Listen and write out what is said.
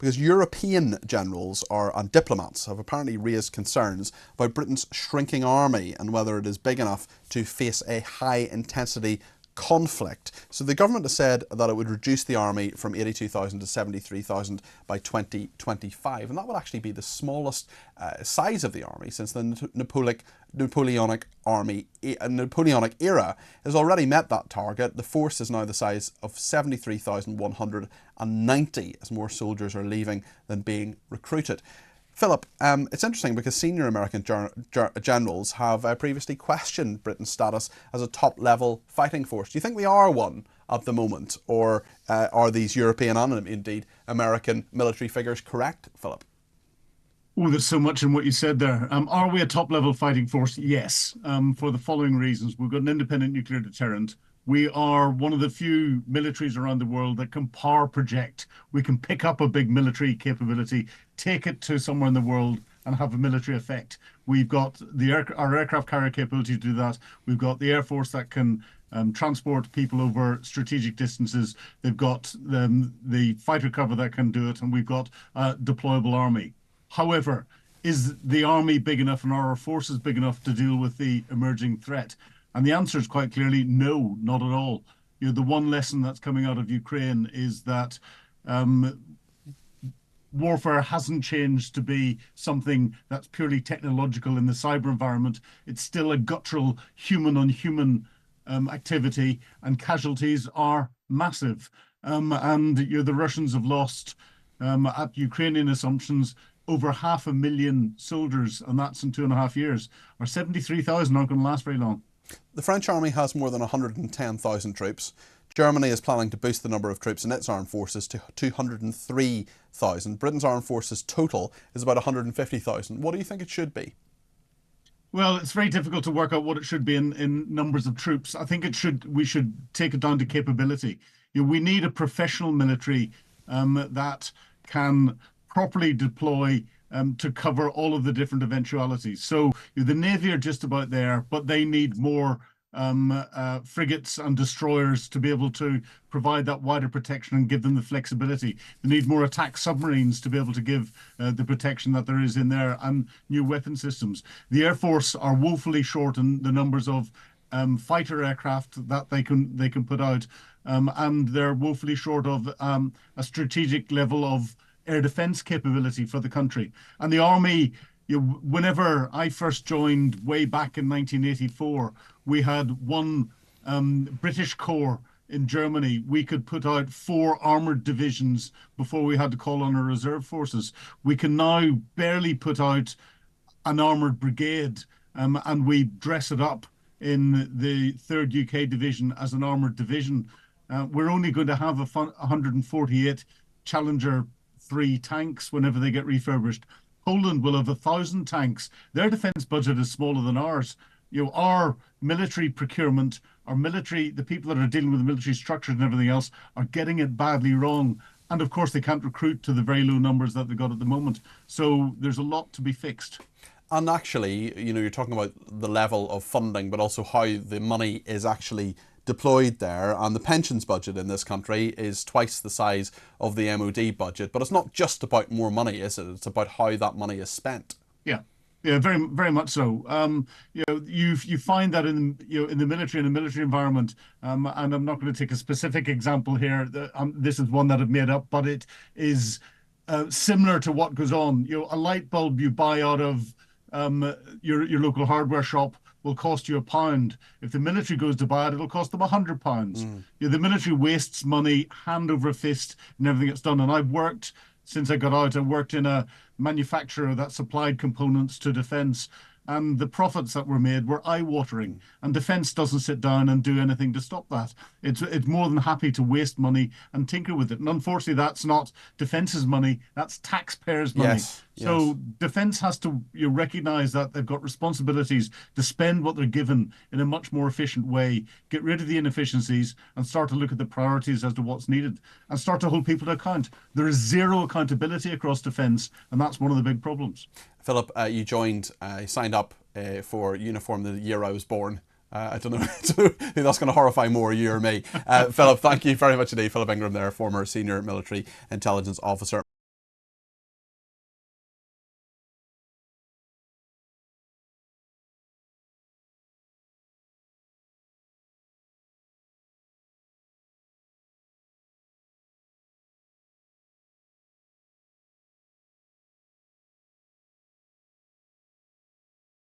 because European generals and diplomats have apparently raised concerns about Britain's shrinking army and whether it is big enough to face a high-intensity conflict. So the government has said that it would reduce the army from 82,000 to 73,000 by 2025, and that would actually be the smallest size of the army since the Napoleonic era has already met that target. The force is now the size of 73,190 as more soldiers are leaving than being recruited. Philip, it's interesting because senior American generals have previously questioned Britain's status as a top-level fighting force. Do you think we are one at the moment, or are these European and indeed American military figures correct, Philip? Oh, there's so much in what you said there. Are we a top-level fighting force? Yes, for the following reasons. We've got an independent nuclear deterrent. We are one of the few militaries around the world that can power project. We can pick up a big military capability, take it to somewhere in the world and have a military effect. We've got our aircraft carrier capability to do that. We've got the Air Force that can transport people over strategic distances. They've got the fighter cover that can do it, and we've got a deployable army. However, is the army big enough and are our forces big enough to deal with the emerging threat? And the answer is quite clearly no, not at all. The one lesson that's coming out of Ukraine is that warfare hasn't changed to be something that's purely technological in the cyber environment. It's still a guttural human-on-human activity, and casualties are massive. And the Russians have lost, at Ukrainian assumptions, over 500,000 soldiers, and that's in 2.5 years. Our 73,000 aren't going to last very long. The French army has more than 110,000 troops. Germany is planning to boost the number of troops in its armed forces to 203,000. Britain's armed forces total is about 150,000. What do you think it should be? Well, it's very difficult to work out what it should be in numbers of troops. I think we should take it down to capability. We need a professional military that can properly deploy to cover all of the different eventualities. So the Navy are just about there, but they need more frigates and destroyers to be able to provide that wider protection and give them the flexibility. They need more attack submarines to be able to give the protection that there is in there, and new weapon systems. The Air Force are woefully short in the numbers of fighter aircraft that they can put out, and they're woefully short of a strategic level of air defense capability for the country. And the army, whenever I first joined way back in 1984, we had one British Corps in Germany. We could put out 4 armoured divisions before we had to call on our reserve forces. We can now barely put out an armoured brigade, and we dress it up in the 3rd UK division as an armoured division. We're only going to have 148 Challenger 3 tanks whenever they get refurbished. Poland will have 1,000 tanks. Their defence budget is smaller than ours. Our military procurement, the people that are dealing with the military structures and everything else are getting it badly wrong. And of course, they can't recruit to the very low numbers that they've got at the moment. So there's a lot to be fixed. And actually, you're talking about the level of funding, but also how the money is actually deployed there. And the pensions budget in this country is twice the size of the MOD budget. But it's not just about more money, is it? It's about how that money is spent. Yeah. Yeah, very, very much so. You find that in the military, in a military environment, and I'm not going to take a specific example here. This is one that I've made up, but it is similar to what goes on. A light bulb you buy out of your local hardware shop will cost you £1. If the military goes to buy it, it'll cost them £100. The military wastes money hand over fist in everything that's done. And I've worked, since I got out, I worked in a manufacturer that supplied components to defence, and the profits that were made were eye-watering. And defence doesn't sit down and do anything to stop that. It's more than happy to waste money and tinker with it. And unfortunately, that's not defence's money, that's taxpayers' money. Yes. So defence has to recognise that they've got responsibilities to spend what they're given in a much more efficient way, get rid of the inefficiencies, and start to look at the priorities as to what's needed, and start to hold people to account. There is zero accountability across defence, and that's one of the big problems. Philip, you signed up for uniform the year I was born. I don't know who that's going to horrify more, you or me. Philip, thank you very much indeed. Philip Ingram there, former senior military intelligence officer.